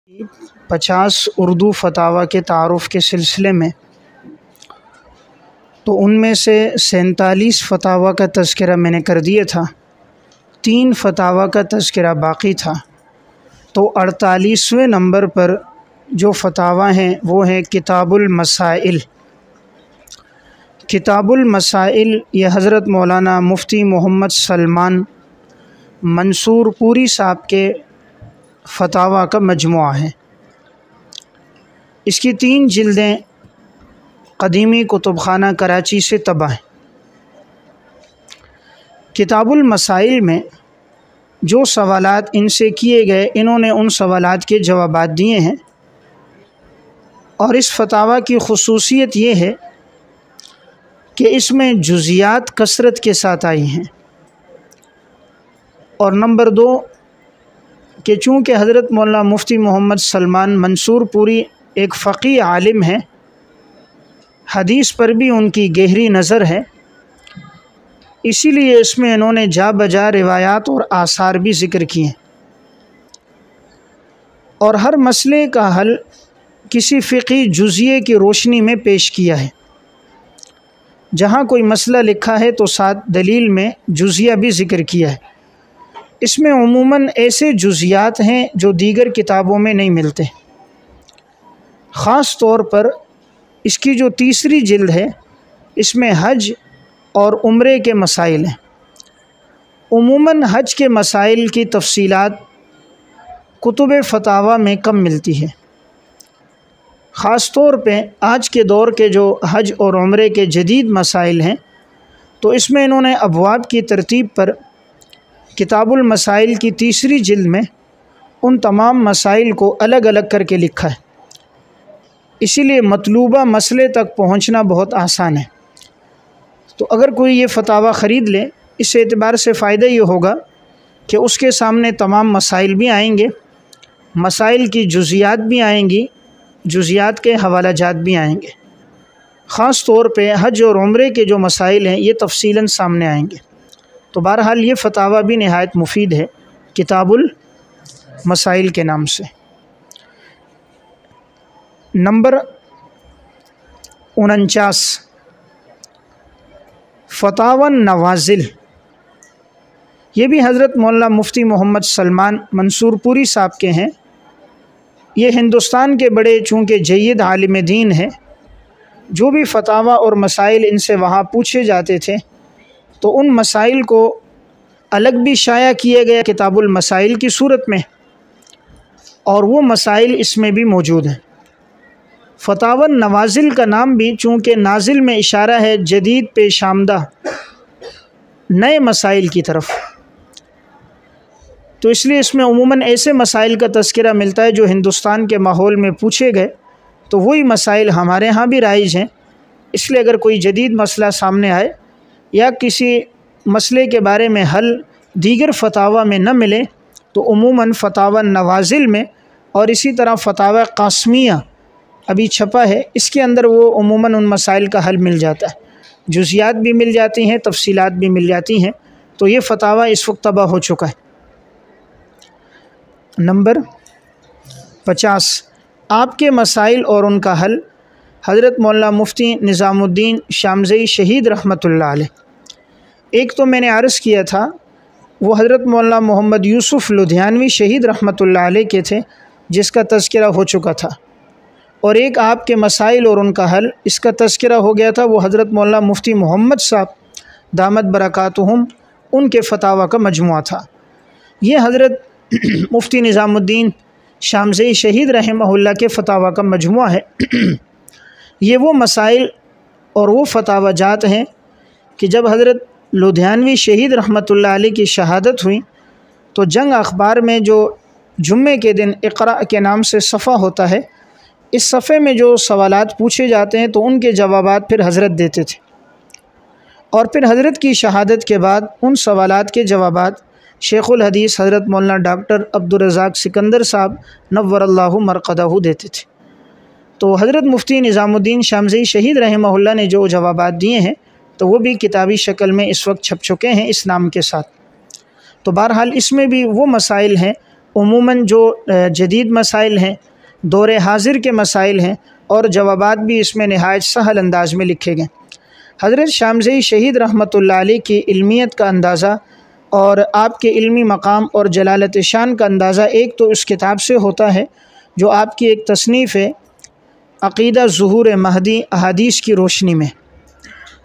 50 उर्दू फतावा के तारुफ़ के सिलसिले में, तो उनमें से 47 फतावा का तज़किरा मैंने कर दिया था, 3 फतावा का तज़किरा बाक़ी था। तो 48वें नंबर पर जो फतावा हैं वो है किताबुल मसाइल। किताबुल मसाइल ये हज़रत मौलाना मुफ्ती मोहम्मद सलमान मंसूरपुरी साहब के फतावा का मजमुआ है। इसकी 3 जिल्दें क़दीमी कुतुबखाना कराची से तबा हैं। किताबुल मसाइल में जो सवालात इनसे किए गए, इन्होंने उन सवालात के जवाबात दिए हैं। और इस फतावा की ख़ुसूसियत ये है कि इसमें जुज़ियात कसरत के साथ आई हैं। और नंबर 2 कि चूँकि हज़रत मौलाना मुफ्ती मोहम्मद सलमान मंसूरपुरी एक फ़क़ीह आलिम है, हदीस पर भी उनकी गहरी नज़र है, इसीलिए इसमें इन्होंने जा बजा रिवायात और आसार भी ज़िक्र किए। और हर मसले का हल किसी फ़िक़ही जुज़िये की रोशनी में पेश किया है। जहाँ कोई मसला लिखा है तो साथ दलील में जुज़िया भी ज़िक्र किया है। इसमें उमूमन ऐसे जुज़ियात हैं जो दीगर किताबों में नहीं मिलते। ख़ास तौर पर इसकी जो तीसरी जिल्द है, इसमें हज और उम्रे के मसाइल हैं। उमूमन हज के मसाइल की तफ़सीलात कुतुब फतावा में कम मिलती है। ख़ास तौर पे आज के दौर के जो हज और उम्रे के जदीद मसाइल हैं, तो इसमें इन्होंने अबवाब की तरतीब पर किताबुल मसाइल की तीसरी जिल्द में उन तमाम मसाइल को अलग अलग करके लिखा है। इसीलिए मतलूबा मसले तक पहुंचना बहुत आसान है। तो अगर कोई ये फतावा ख़रीद ले, इस एतबार से फ़ायदा ये होगा कि उसके सामने तमाम मसाइल भी आएंगे, मसाइल की जुज़ियात भी आएंगी, जुज़ियात के हवालाजात भी आएंगे। ख़ास तौर पे हज और उम्रे के जो मसाइल हैं ये तफ़सीलन सामने आएंगे। तो बहरहाल ये फतावा भी नहायत मुफीद है, किताबुल मसाइल के नाम से। नंबर 49 फतावा नवाज़िल। ये भी हज़रत मौलाना मुफ्ती मोहम्मद सलमान मंसूरपुरी साहब के हैं। ये हिंदुस्तान के बड़े चूँकि जय्यद आलिम दीन है, जो भी फतावा और मसाइल इनसे वहाँ पूछे जाते थे तो उन मसाइल को अलग भी शाया किए गए किताबुल मसाइल की सूरत में, और वो मसाइल इसमें भी मौजूद हैं। फतावा नवाज़िल का नाम भी चूँकि नाजिल में इशारा है जदीद पेश आमदा नए मसाइल की तरफ, तो इसलिए इसमें उमूमन ऐसे मसाइल का तज़किरा मिलता है जो हिंदुस्तान के माहौल में पूछे गए, तो वही मसाइल हमारे यहाँ भी राइज हैं। इसलिए अगर कोई जदीद मसला सामने आए या किसी मसले के बारे में हल दीगर फतावा में न मिले, तो उमूमन फतावा नवाज़िल में, और इसी तरह फतावा क़ास्मिया अभी छपा है, इसके अंदर वो उमूमन उन मसाइल का हल मिल जाता है, जुज़ियात भी मिल जाती हैं, तफसीलात भी मिल जाती हैं। तो ये फतावा इस वक्त तबाह हो चुका है। नंबर 50 आपके मसाइल और उनका हल। हज़रत मौलाना मुफ्ती निज़ामुद्दीन शामज़ई शहीद रहमतुल्लाह अलैह। एक तो मैंने अर्ज़ किया था वो हज़रत मौलाना मोहम्मद यूसुफ़ लुधियानवी शहीद रहमतुल्लाह अलैह के थे, जिसका तज़किरा हो चुका था। और एक आपके मसाइल और उनका हल, इसका तज़किरा हो गया था, वो हज़रत मौलाना मुफ्ती मोहम्मद साहब दामत बरकातुहुम, उनके फतावा का मजमुआ था। ये हज़रत मुफ्ती निज़ामुद्दीन शामज़ई शहीद रहमहुल्लाह के फतावा का मजमुआ है। ये वो मसाइल और वो फतावा जात हैं कि जब हज़रत लुधियानवी शहीद रहमतुल्लाह अलैह की शहादत हुई, तो जंग अखबार में जो जुम्मे के दिन इक़रा के नाम से सफ़ा होता है, इस सफ़े में जो सवालात पूछे जाते हैं तो उनके जवाबात फिर हज़रत देते थे। और फिर हज़रत की शहादत के बाद उन सवालात के जवाबात शेखुल हदीस हज़रत मौलाना डॉक्टर अब्दुल रज़ाक सिकंदर साहब नव्वरल्लाहु मरक़दहु देते थे। तो हज़रत मुफ्ती निज़ामुद्दीन शामज़ई शहीद रहमहुल्लाह ने जो जवाबात दिए हैं, तो वो भी किताबी शक्ल में इस वक्त छप चुके हैं इस नाम के साथ। तो बहरहाल इसमें भी वो मसाइल हैं उमूमन जो जदीद मसाइल हैं, दौर हाजिर के मसाइल हैं, और जवाबात भी इसमें नहायत सहल अंदाज में लिखे गए। हज़रत शामज़ई शहीद रहमतुल्लाह अलैह की इल्मियत का अंदाज़ा और आपके इल्मी मकाम और जलालत शान का अंदाज़ा एक तो इस किताब से होता है जो आपकी एक तसनीफ़ है, अक़ीदा ज़ुहूर महदी अहादीस की रोशनी में।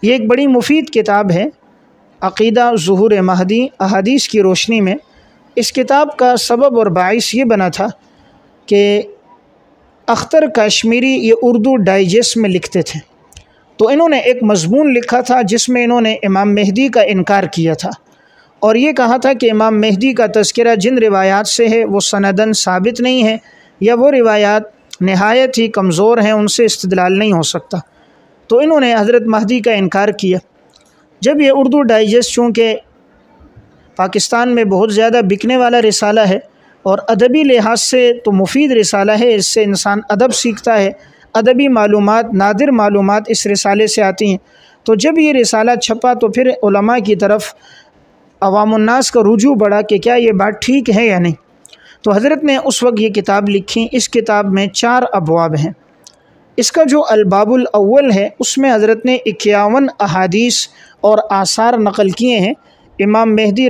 ये एक बड़ी मुफीद किताब है, अक़ीदा ज़ुहूर महदी अहादीस की रोशनी में। इस किताब का सबब और बाइस ये बना था कि अख्तर कश्मीरी ये उर्दू डाइजेस्ट में लिखते थे, तो इन्होंने एक मज़मून लिखा था जिसमें इन्होंने इमाम मेहदी का इनकार किया था और ये कहा था कि इमाम मेहदी का तज़किरा जिन रिवायात से है वो सनदन साबित नहीं है, या वो रिवायात नहायत ही कमज़ोर हैं, उनसे इस्तिदलाल नहीं हो सकता। तो इन्होंने हज़रत महदी का इनकार किया। जब ये उर्दू डाइजेस्ट चूँकि पाकिस्तान में बहुत ज़्यादा बिकने वाला रिसाला है और अदबी लिहाज से तो मुफीद रिसाला है, इससे इंसान अदब सीखता है, अदबी मालूमात, नादिर मालूमात इस रिसाले से आती हैं, तो जब ये रिसाला छपा तो फिर उलमा की तरफ अवामुन्नास का रुजू बढ़ा कि क्या ये बात ठीक है या नहीं। तो हज़रत ने उस वक्त ये किताब लिखी। इस किताब में 4 अबवाब हैं। इसका जो अलबाबुल अव्वल है उसमें हज़रत ने 51 अहादीस और आसार नकल किए हैं इमाम मेहदी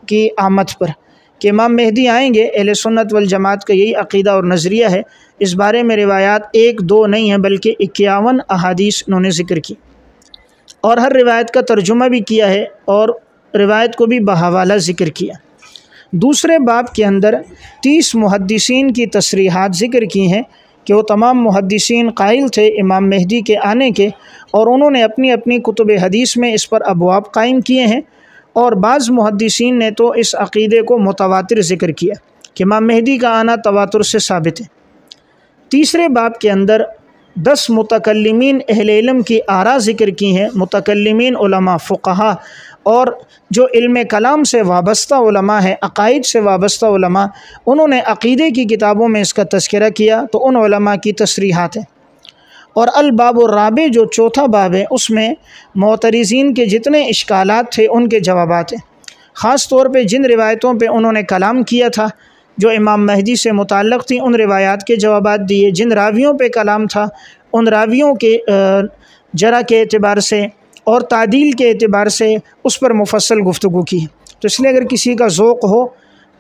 की आमद पर, कि इमाम मेहदी आएंगे। अहले सुन्नत वल जमात का यही अक़ीदा और नज़रिया है। इस बारे में रिवायात 1-2 नहीं है बल्कि 51 अहादीस उन्होंने ज़िक्र की और हर रिवायत का तर्जुमा भी किया है और रिवायत को भी बहवाला ज़िक्र किया। दूसरे बाब के अंदर 30 मुहद्दिसीन की तसरीहात ज़िक्र की हैं कि वो तमाम मुहद्दिसीन कायल थे इमाम मेहदी के आने के, और उन्होंने अपनी अपनी कुतुब हदीस में इस पर अबवाब कायम किए हैं। और बाज़ मुहद्दिसीन ने तो इस अक़ीदे को मुतवातिर ज़िक्र किया कि इमाम मेहदी का आना तवातुर से साबित है। तीसरे बाब के अंदर 10 मुतकल्लिमीन अहले इल्म की आरा ज़िक्र की हैं। मुतकल्लिमीन उलमा, फ़ुक़हा और जो इल्म कलाम से वाबस्ता उलमा है, अक़ाइद से वाबस्ता उलमा, उन्होंने अक़ीदे की किताबों में इसका तज़किरा किया, तो उन उलमा की तसरीहात हैं। और अल बाबुर राबे जो चौथा बाब है उसमें मोतरिज़ीन के जितने इश्कालात थे उनके जवाबात हैं। ख़ास तौर पे जिन रिवायतों पे उन्होंने कलाम किया था जो इमाम महदी से मुताल्लिक़ थी, उन रिवायात के जवाबात दिए। जिन रावियों पे कलाम था उन रावियों के जरा के एतबार से और तादील के एतबार से उस पर मुफस्सल गुफ्तगू की। तो इसलिए अगर किसी का ज़ौक़ हो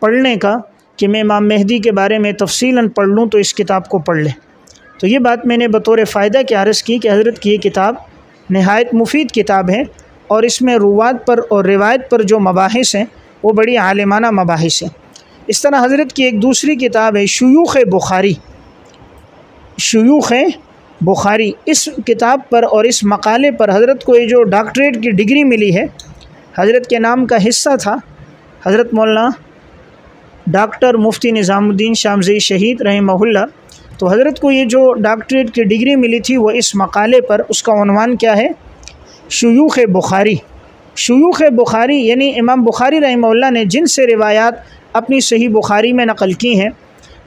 पढ़ने का कि मैं इमाम मेहदी के बारे में तफ़सीलन पढ़ लूँ तो इस किताब को पढ़ ले। तो ये बात मैंने बतौर फ़ायदा के अर्ज़ की कि हज़रत की ये किताब नहायत मुफीद किताब है और इसमें रुवात पर और रिवायत पर जो मबाहिस हैं वो बड़ी आलिमाना मबाहिस हैं। इस तरह हज़रत की एक दूसरी किताब है शुयूख़ बुखारी। शुयूख़ बुखारी, इस किताब पर और इस मकाले पर हज़रत को ये जो डॉक्टरेट की डिग्री मिली है, हज़रत के नाम का हिस्सा था हज़रत मौलाना डॉक्टर मुफ्ती निज़ामुद्दीन शामज़ई शहीद रहमहुल्लाह। तो हज़रत को ये जो डॉक्टरेट की डिग्री मिली थी वो इस मकाले पर, उसका उन्वान क्या है? शुयूख़ बुखारी। शुयूख़ बुखारी यानी इमाम बुखारी रहमहुल्लाह ने जिनसे रिवायात अपनी सही बुखारी में नक़ल की हैं,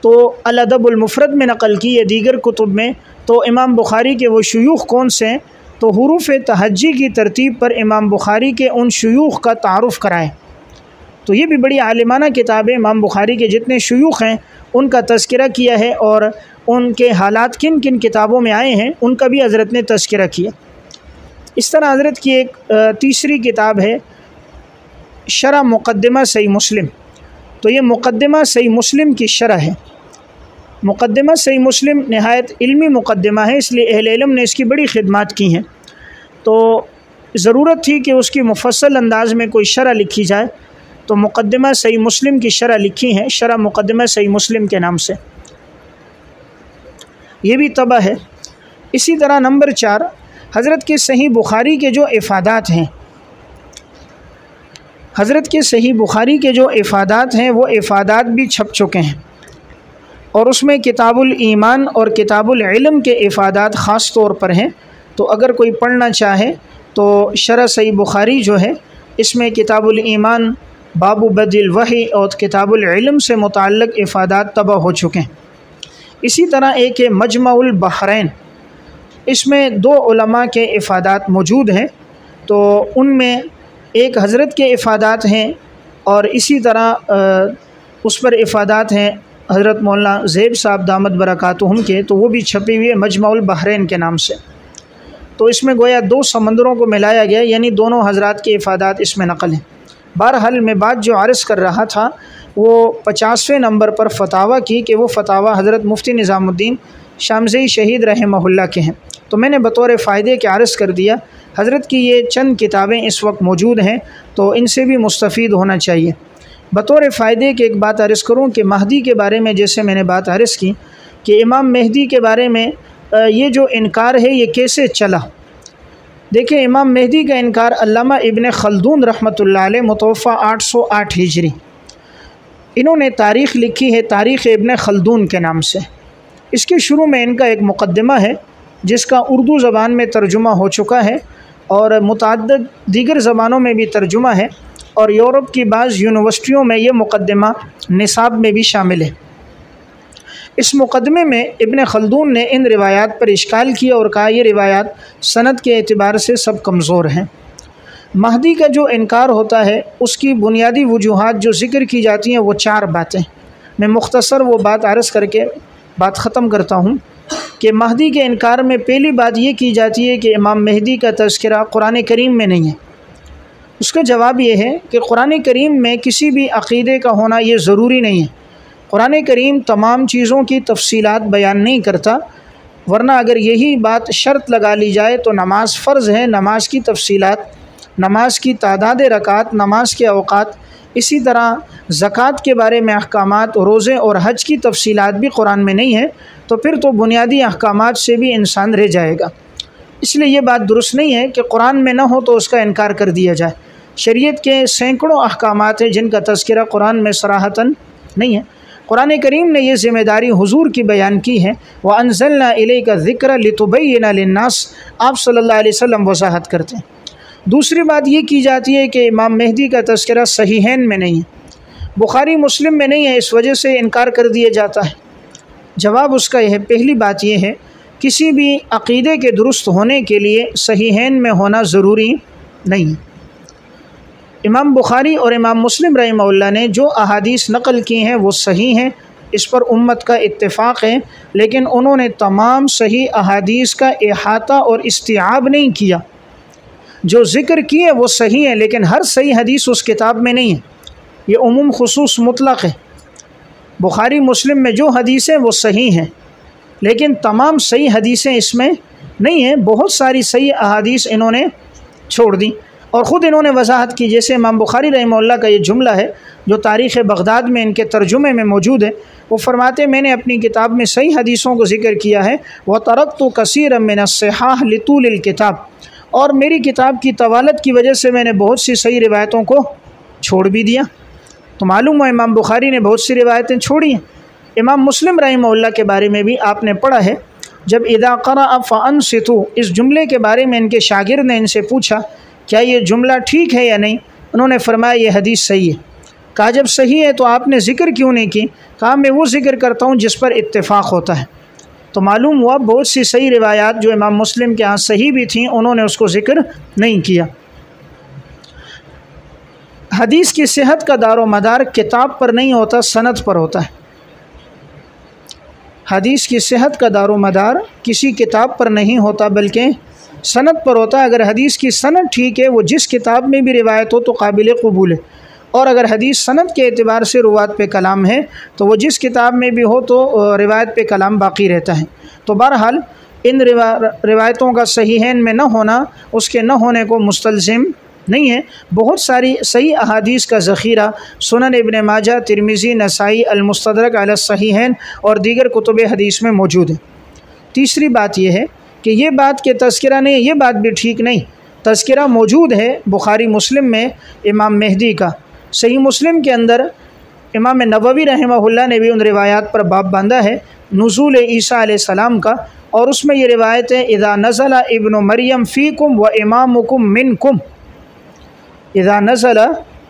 तो अल अदबुल मुफ़रद में नक़ल की है, दीगर कुतुब में, तो इमाम बुखारी के वो शुयूख़ कौन से हैं? तो हुरूफ़ तहज्जी की तरतीब पर इमाम बुखारी के उन शुयूख़ का तारुफ़ कराएँ। तो ये भी बड़ी आलिमाना किताब है। इमाम बुखारी के जितने शुयूख़ हैं उनका तज़किरा किया है और उनके हालात किन किन किताबों में आए हैं उनका भी हज़रत ने तज़किरा किया। इस तरह हज़रत की एक तीसरी किताब है शरह मुक़द्दिमा सही मुस्लिम। तो ये मुक़द्दिमा सही मुस्लिम की शरह है। मुक़द्दिमा सही मुस्लिम नहायत इल्मी मुक़द्दिमा है, इसलिए अहले इल्म ने इसकी बड़ी खिदमात की हैं। तो ज़रूरत थी कि उसकी मुफस्सल अंदाज़ में कोई शरह लिखी जाए, तो मुक़द्दिमा सही मुस्लिम की शरह लिखी है, शरह मुक़द्दिमा सही मुस्लिम के नाम से। ये भी तबा है। इसी तरह नंबर 4 हज़रत के सही बुखारी के जो इफ़ादात हैं, हज़रत के सही बुखारी के जो इफ़ादात हैं वो इफ़ादात भी छप चुके हैं और उसमें किताबुल ईमान और किताबुल इल्म के इफ़ादात ख़ास तौर पर हैं। तो अगर कोई पढ़ना चाहे तो शरह सही बुखारी जो है इसमें किताबुल ईमान, बाबू बदिल वही और किताबुल इल्म से मुताल्लिक़ इफ़ादात तबा हो चुके हैं। इसी तरह एक है मजमउल बहरैन, इसमें 2 उलमा के इफ़ादात मौजूद हैं। तो उनमें एक हज़रत के इफ़ादात हैं और इसी तरह उस पर इफ़ादात हैं हज़रत मौलाना ज़ैब साहब दामत बरकातुहुम के, तो वो भी छपी हुई है मजमाउल बहरैन के नाम से। तो इसमें गोया 2 समंदरों को मिलाया गया, यानी दोनों हज़रात के इफ़ादात इसमें नकल हैं। बहरहाल मैं बात जो अर्ज़ कर रहा था वो 50वें नंबर पर फतावा की कि वो फतावा हज़रत मुफ्ती निज़ामुद्दीन शामज़ई शहीद रहमहुल्लाह के हैं। तो मैंने बतौर फ़ायदे के अर्ज़ कर दिया। हज़रत की ये चंद किताबें इस वक्त मौजूद हैं, तो इनसे भी मुस्तफ़ीद होना चाहिए। बतौर फ़ायदे के एक बात अर्ज़ करूँ कि महदी के बारे में, जैसे मैंने बात अर्ज़ की कि इमाम मेहदी के बारे में ये जो इनकार है ये कैसे चला। देखिए, इमाम मेहदी का इनकार अल्लामा इब्न खल्दून रहमतुल्लाह अलैह मुतवफ़ा 808 हिजरी, इन्होंने तारीख़ लिखी है तारीख़ इब्न खल्दून के नाम से। इसके शुरू में इनका एक मुक़द्दिमा है जिसका उर्दू ज़बान में तर्जुमा हो चुका है और मुतअद्दिद दीगर ज़बानों में भी तर्जुमा है, और यूरोप की बाज़ यूनिवर्सिटियों में ये मुक़द्दिमा निसाब में भी शामिल है। इस मुक़दमे में इब्न खल्दून ने इन रिवायात पर इश्काल किया और कहा ये रिवायात सनद के एतबार से सब कमज़ोर हैं। महदी का जो इनकार होता है उसकी बुनियादी वजूहात जो ज़िक्र की जाती हैं वो 4 बातें। मैं मुख्तसर वो बात अर्ज़ करके बात ख़त्म करता हूँ कि महदी के इनकार में पहली बात ये की जाती है कि इमाम मेहदी का तज़किरा कुरान करीम में नहीं है। उसका जवाब ये है कि कुरान करीम में किसी भी अक़ीदे का होना ये ज़रूरी नहीं है। कुरान करीम तमाम चीज़ों की तफसीलात बयान नहीं करता, वरना अगर यही बात शर्त लगा ली जाए तो नमाज फ़र्ज़ है, नमाज की तफसीलात, नमाज की तादाद रकात, नमाज के अवकात, इसी तरह ज़कात के बारे में अहकामात, रोज़े और हज की तफसीलात भी कुरान में नहीं है, तो फिर तो बुनियादी अहकामात से भी इंसान रह जाएगा। इसलिए ये बात दुरुस्त नहीं है कि कुरान में ना हो तो उसका इनकार कर दिया जाए। शरीयत के सैकड़ों अहकामात हैं जिनका तज़किरा कुरान में सराहतन नहीं है। कुरान करीम ने यह ज़िम्मेदारी हुजूर की बयान की है, व अंज़लना इलैका ज़िक्रा लितुबय्यिना लिन्नास, आप सल्लल्लाहु अलैहि वसल्लम वज़ाहत करते हैं। दूसरी बात ये की जाती है कि इमाम मेहदी का तज़किरा सहीहैन में नहीं है, बुखारी मुस्लिम में नहीं है, इस वजह से इनकार कर दिया जाता है। जवाब उसका यह है, पहली बात यह है किसी भी अक़ीदे के दुरुस्त होने के लिए सहीहैन में होना ज़रूरी नहीं है। इमाम बुखारी और इमाम मुस्लिम रहमहुल्लाह ने जो अहादीस नक़ल की हैं वो सही हैं, इस पर उम्मत का इत्तेफ़ाक़ है, लेकिन उन्होंने तमाम सही अहादीस का इहाता और इस्तिआब नहीं किया। जो ज़िक्र किए वो सही है, लेकिन हर सही हदीस उस किताब में नहीं है। ये उमूम खुसूस मुतलक़ है। बुखारी मुस्लिम में जो हदीसें वो सही हैं, लेकिन तमाम सही हदीसें इसमें नहीं हैं। बहुत सारी सही अहादीस इन्होंने छोड़ दी और ख़ुद इन्होंने वजाहत की। जैसे इमाम बुखारी रहमहुल्लाह का ये जुमला है जो तारीख़ बगदाद में इनके तर्जुमे में मौजूद है। वो फरमाते, मैंने अपनी किताब में सही हदीसों को ज़िक्र किया है, व तरक्तु कसीरन मिनस्सिहाह लितूलिल किताब, और मेरी किताब की तवालत की वजह से मैंने बहुत सी सही रिवायतों को छोड़ भी दिया। तो मालूम हुआ इमाम बुखारी ने बहुत सी रिवायतें छोड़ी हैं। इमाम मुस्लिम रहमहुल्लाह के बारे में भी आपने पढ़ा है, जब इदा क़रा फ़अनसितू, इस जुमले के बारे में इनके शागिर्द ने इनसे पूछा क्या ये जुमला ठीक है या नहीं, उन्होंने फरमाया ये हदीस सही है। कहा जब सही है तो आपने ज़िक्र क्यों नहीं की? कहा मैं वो ज़िक्र करता हूँ जिस पर इत्तेफ़ाक़ होता है। तो मालूम हुआ बहुत सी सही रिवायात जो इमाम मुस्लिम के यहाँ सही भी थीं, उन्होंने उसको ज़िक्र नहीं किया। हदीस की सेहत का दारो मदार किताब पर नहीं होता, सनद पर होता है। हदीस की सेहत का दारो मदार किसी किताब पर नहीं होता बल्कि सनद पर होता है। अगर हदीस की सनद ठीक है, वो जिस किताब में भी रिवायत हो तो काबिल कबूल है, और अगर हदीस सनद के एतबार से रुवात पे कलाम है तो वो जिस किताब में भी हो तो रिवायत पे कलाम बाकी रहता है। तो बहरहाल इन रिवायतों का सहीहैन में न होना उसके न होने को मुस्तलज़िम नहीं है। बहुत सारी सही अहादीस का ज़ख़ीरा सुनन इब्न माजा, तिरमिज़ी, नसाई, अल-मुस्तदरक अला सहीहैन और दीगर कुतुब हदीस में मौजूद है। तीसरी बात यह है कि ये बात के तज़किरा नहीं, ये बात भी ठीक नहीं। तज़किरा मौजूद है बुखारी मुस्लिम में इमाम मेहदी का। सही मुस्लिम के अंदर इमाम नववी रहमहुल्लाह ने भी उन रिवायात पर बाब बांधा है नुज़ूल ईसा अलैहिस्सलाम का, और उसमें ये रिवायत है इज़ा नज़ला इब्नु मरियम फ़ीकुम व इमामुकुम मिनकुम, इज़ा नज़ला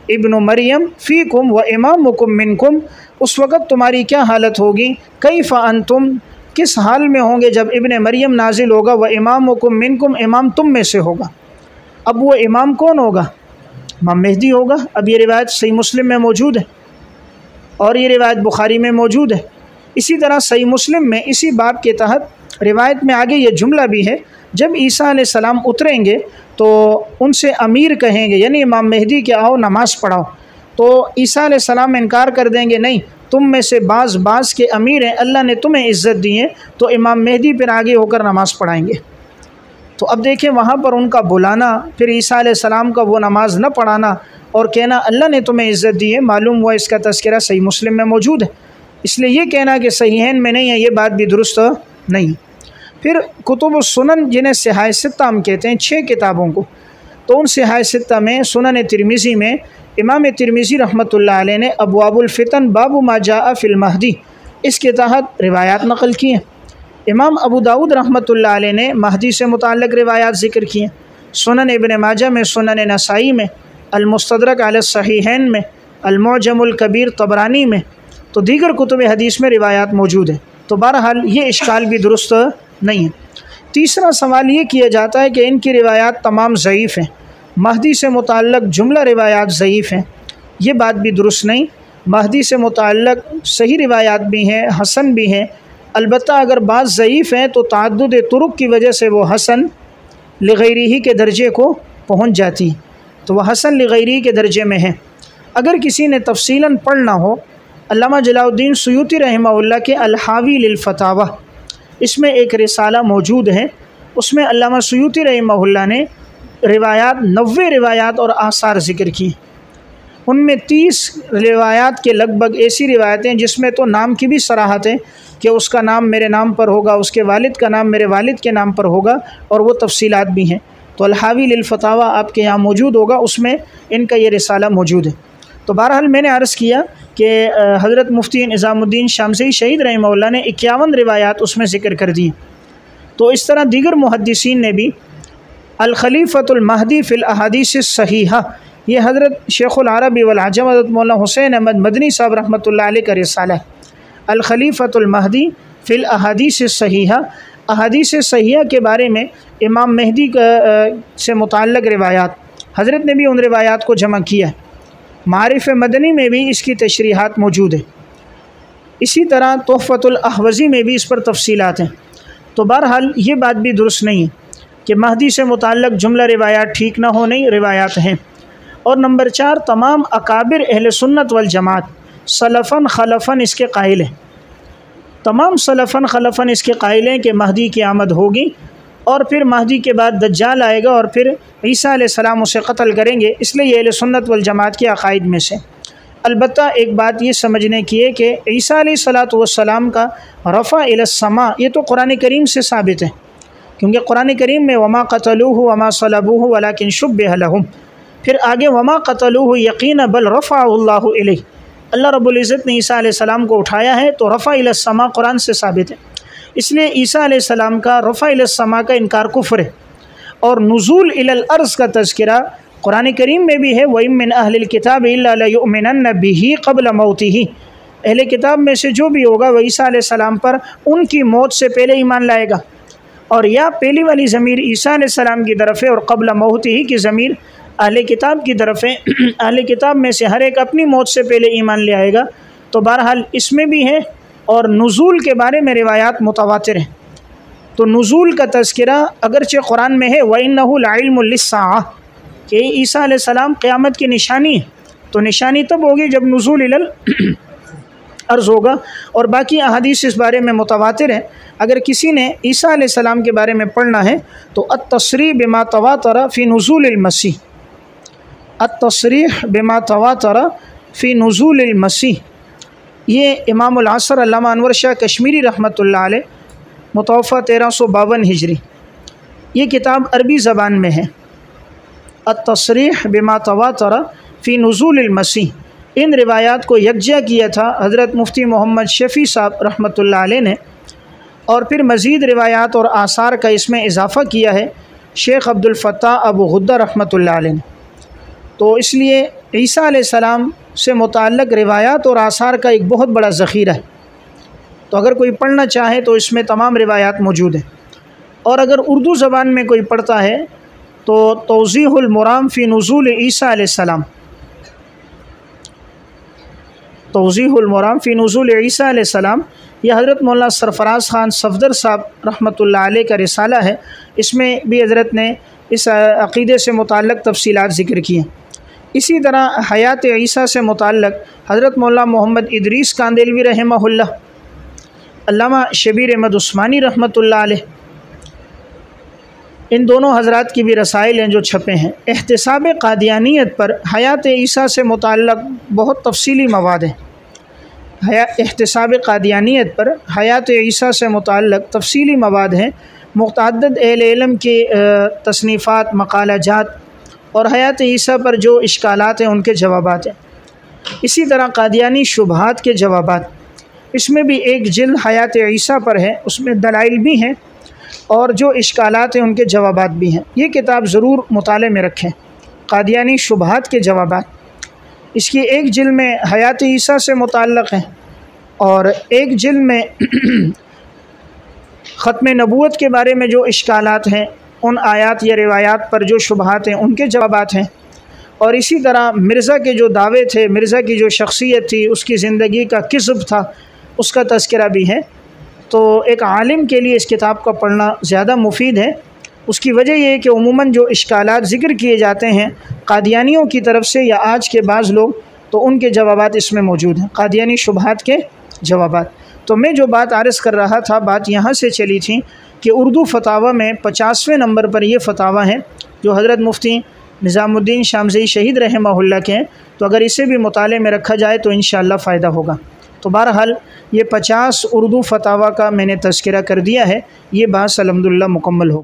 इब्नु मरियम फ़ीकुम व इमामुकुम मिनकुम, उस वक़्त तुम्हारी क्या हालत होगी, कैफ़ अंतुम, किस हाल में होंगे जब इब्न मरियम नाजिल होगा, व इमामुकुम मिनकुम, इमाम तुम में से होगा। अब वो इमाम कौन होगा? इमाम मेहदी होगा। अब ये रिवायत सही मुस्लिम में मौजूद है। और ये रिवायत बुखारी में मौजूद है। इसी तरह सही मुस्लिम में इसी बाब के तहत रिवायत में आगे ये जुमला भी है, जब ईसा अलैहिस्सलाम उतरेंगे तो उनसे अमीर कहेंगे, यानी इमाम मेहदी के आओ नमाज़ पढ़ाओ, तो ईसा अलैहिस्सलाम इनकार कर देंगे, नहीं तुम में से बाज़ के अमीर हैं, अल्लाह ने तुम्हें इज़्ज़त दी है, तो इमाम मेहदी फिर आगे होकर नमाज़ पढ़ाएंगे। तो अब देखें वहाँ पर उनका बुलाना, फिर ईसा अलैहिस्सलाम का वो नमाज न पढ़ाना और कहना अल्लाह ने तुम्हें इज़्ज़त दी है, मालूम हुआ इसका तज़किरा सही मुस्लिम में मौजूद है। इसलिए ये कहना कि सहीहैन में नहीं है, ये बात भी दुरुस्त नहीं। फिर कुतुब सुनन जिन्हें सिहाह सित्ता हम कहते हैं 6 किताबों को, तो उन सिहाह सित्ता में सुनन तिरमिज़ी में इमाम तिरमिज़ी रहमतुल्लाह अलैह ने अबवाबुल फितन बाबु मा जाअ फिल महदी इसके तहत रिवायात नक़ल की हैं। इमाम अबू दाऊद रहमतुल्लाह अलैह ने महदी से मुताल्लिक़ रिवायात ज़िक्र की हैं। सुनन इब्न माजा में, सुनन नसाई में, अल-मुस्तदरक अला सहीहैन में, अल-मुअजमुल कबीर तबरानी में, तो दीगर कुतुब हदीस में रिवायात मौजूद है। तो बहरहाल ये इश्काल भी दुरुस्त नहीं है। तीसरा सवाल ये किया जाता है कि इनकी रिवायात तमाम ज़ईफ़ हैं, महदी से मुताल्लिक़ जुमला रिवायात ज़ईफ़ हैं। ये बात भी दुरुस्त नहीं। महदी से मुताल्लिक़ सही रिवायात भी हैं, हसन भी हैं, अलबत्ता अगर बात ज़ईफ़ हैं तो ताअद्दुद तुरुक की वजह से वो हसन लिगैरिही के दर्जे को पहुँच जाती, तो वह हसन लिगैरिही के दर्जे में है। अगर किसी ने तफसीलन पढ़ना हो, अल्लामा जलालुद्दीन सुयूती रहमहुल्लाह के अल-हावी लिल फतावा इसमें एक रिसाला मौजूद है, उसमें अल्लामा सुयूती रहमहुल्लाह ने रिवायात 90 रिवायात और आसार ज़िक्र की। उनमें 30 रिवायात के लगभग ऐसी रिवायतें जिसमें तो नाम की भी सराहत है कि उसका नाम मेरे नाम पर होगा, उसके वालिद का नाम मेरे वालिद के नाम पर होगा, और वो तफसीलात भी हैं। तो अल-हावी लिल फतावा आपके यहाँ मौजूद होगा, उसमें इनका ये रिसाला मौजूद है। तो बहरहाल मैंने अर्ज़ किया कि हज़रत मुफ्ती निज़ामुद्दीन शामज़ई शहीद रहमहुल्लाह ने 51 रिवायात उसमें ज़िक्र कर दी। तो इस तरह दीगर मुहद्दिसीन ने भी अल-खलीफ़तुल महदी फ़िल अहादीस सहीहा, ये हज़रत शेखुल अरबी वल अजम हज़रत मौलाना हुसैन अहमद मदनी साहब रहमतुल्लाह अलैह का रिसाला है, अल-खलीफ़तुल महदी फ़िल अहादीस सहीहा, अहादीस सहीहा के बारे में इमाम मेहदी से मुताल्लिक़ रिवायात, हज़रत ने भी उन रिवायात को जमा किया है। मारिफ़ मदनी में भी इसकी तशरीहात मौजूद है। इसी तरह तोहफ़तुल अहवज़ी में भी इस पर तफसीलात हैं। तो बहरहाल ये बात भी दुरुस्त नहीं है कि महदी से मुताल्लिक़ जुमला रिवायात ठीक ना हो, नहीं, रिवायात हैं। और नंबर 4, तमाम अकाबिर अहले सुन्नत वल जमात सलफ़न खलफ़न इसके कायल हैं। तमाम सलफ़न खलफ़न इसके कायल हैं कि महदी की आमद होगी और फिर महदी के बाद दज्जाल आएगा और फिर ईसा अलैहिस्सलाम उसे कत्ल करेंगे, इसलिए ये अहले सुन्नत वल जमात के अक़ाइद में से। अलबत्ता एक बात ये समझने की है कि ईसा अलैहिस्सलातु वस्सलाम का रफ़ा इलस समा ये तो कुरान करीम से साबित है, क्योंकि कुरान करीम में वमा क़तलूहु वमा सलबूहु वलाकिन शुब्बिह लहुम, फिर आगे वमा क़तलूहु यक़ीनन बल रफ़अहुल्लाहु इलैहि, अल्लाह रब्बुल इज़्ज़त ने ईसा अलैहिस्सलाम को उठाया है, तो रफ़ा इलस समा कुरान से साबित है। इसलिए ईसा अलैहिस्सलाम का रफ़ा इलस समा का इनकार कुफ़्र है। और नुज़ूल इलल अर्ज़ का तज़किरा कुरान करीम में भी है, व मिन अहलिल किताब इल्ला लयुमिनन्न बिही क़ब्ल मौतिही, अहले किताब में से जो भी होगा वह ईसा अलैहिस्सलाम पर उनकी मौत से पहले ईमान लाएगा। और या पहली वाली ज़मीर ईसा अलैहिस्सलाम की तरफ है और क़ब्ल मौतिही की ज़मीर अहले किताब की तरफ है। अहले किताब में से हर एक अपनी मौत से पहले ईमान ले आएगा। तो बहरहाल इसमें भी है। और नुज़ूल के बारे में रिवायात मुतवातिर हैं। तो नुज़ूल का तज़किरा अगरचे कुरान में है, व इन्नहु लइल्मुल लिस्साअह, कि ईसा अलैहिस्सलाम क़यामत की निशानी है। तो निशानी तब होगी जब नुज़ूल इलल अर्ज़ होगा। और बाकी अहादीस इस बारे में मुतवातिर हैं। अगर किसी ने ईसा अलैहिस्सलाम के बारे में पढ़ना है तो अत-तस्रीह बिमा तवातरा फ़ी नुज़ूलिल मसीह, अत-तस्रीह बिमा तवातरा फ़ी नुज़ूलिल मसीह, ये इमामुल असर अल्लामा अनवर शाह कश्मीरी रहमतुल्लाह अलैह मुतवफ़ा 1352 हिजरी, ये किताब अरबी ज़बान में है। अत-तस्रीह बिमा तवातरा फ़ी नुज़ूलिल मसीह, इन रिवायात को यकजा किया था हज़रत मुफ्ती मोहम्मद शफ़ी साहब रहमतुल्लाह अलैह ने, और फिर मज़ीद रिवायात और आसार का इसमें इजाफ़ा किया है शेख अब्दुल फ़त्ताह अबू गुद्दा रहमतुल्लाह अलैह ने। तो इसलिए ईसा अलैहिस्सलाम से मुताल्लिक़ रिवायात और आसार का एक बहुत बड़ा ज़ख़ीरा है। तो अगर कोई पढ़ना चाहे तो इसमें तमाम रिवायात मौजूद हैं। और अगर उर्दू ज़बान में कोई पढ़ता है तो तौज़ीहुल मुराम फ़ी नुज़ूल ईसा अलैहिस्सलाम, तौज़ीहुल मुराम फ़ी नुज़ूल ईसा अलैहिस्सलाम, यह हज़रत मौलाना सरफराज ख़ान सफ़दर साहब रहमतुल्लाह अलैह का रिसाला है। इसमें भी हज़रत ने इस अक़ीदे से मुताल्लिक़ तफ़सीलात ज़िक्र की हैं। इसी तरह हयात ईसा से मुताल्लिक़ हज़रत मौलाना मोहम्मद इदरीस कांदेलवी रहमहुल्लाह, अल्लामा शबीर अहमद उस्मानी रहमतुल्लाह अलैह, इन दोनों हज़रात की भी रसाइल हैं जो छपे हैं। एहतिसाब क़ादियानियत पर हयात ईसा से मुताल्लिक़ बहुत तफ़सीली मवाद हैं। एहतिसाब क़ादियानियत पर हयात ईसा से मुताल्लिक़ तफ़सीली मवाद हैं। मुतअद्दिद अहले इल्म के तसनीफ़ात, मक़ालाजात और हयात ईसा पर जो इश्कालात हैं उनके जवाबात हैं। इसी तरह क़ादियानी शुबहात के जवाबात, इसमें भी एक जिल्द हयात ईसा पर है, उसमें दलाइल भी हैं और जो इश्कालात हैं उनके जवाबात भी हैं। ये किताब ज़रूर मुताले में रखें, क़ादियानी शुबहात के जवाबात। इसकी एक जिल्द में हयात ईसा से मुताल्लिक़ है और एक जिल्द में ख़त्म नबूवत के बारे में जो इश्कालात हैं, उन आयात या रिवायात पर जो शुबहात हैं उनके जवाबात हैं। और इसी तरह मिर्ज़ा के जो दावे थे, मिर्ज़ा की जो शख्सियत थी, उसकी ज़िंदगी का किस्ब था, उसका तज़किरा भी है। तो एक आलिम के लिए इस किताब का पढ़ना ज़्यादा मुफीद है। उसकी वजह यह है कि उमूमन जो इश्कालात ज़िक्र किए जाते हैं क़ादियानियों की तरफ से या आज के बाज़ लोग, तो उनके जवाबात इसमें मौजूद हैं, क़ादियानी शुबहात के जवाबात। तो मैं जो बात आर्ज़ कर रहा था, बात यहाँ से चली थी कि उर्दू फ़तावा में 50वें नंबर पर यह फ़तावा है जो हज़रत मुफ्ती निज़ामुद्दीन शामज़ई शहीद रहमहुल्लाह के हैं। तो अगर इसे भी मुताले में रखा जाए तो इंशाअल्लाह फ़ायदा होगा। तो बहरहाल ये 50 उर्दू फ़तावा का मैंने तज़किरा कर दिया है। ये बात अल्हम्दुलिल्लाह मुकम्मल हो।